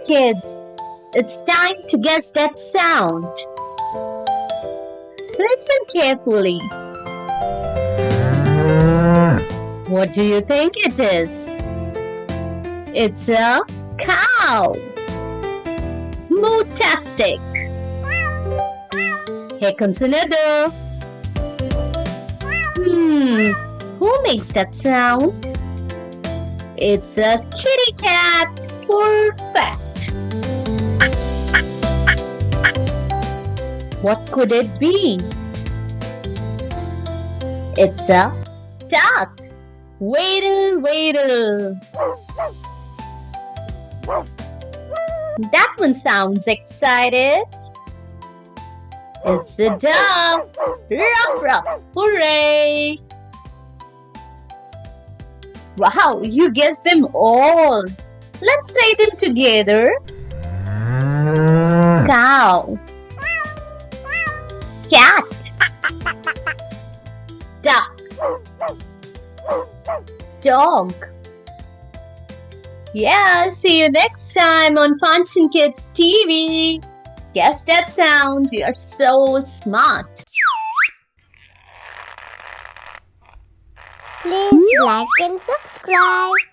kids. It's time to guess that sound. Listen carefully. What do you think it is? It's a cow. Mootastic. Here comes another. Who makes that sound? It's a kitty cat. Perfect. What could it be? It's a duck. Waddle, waddle. That one sounds excited. It's a duck. Ruff, ruff. Hooray! Wow, you guessed them all. Let's say them together. Cow. Cat. Duck. Dog. Yeah, see you next time on Funchunn Kids TV. Guess that sound. You're so smart. Please like and subscribe.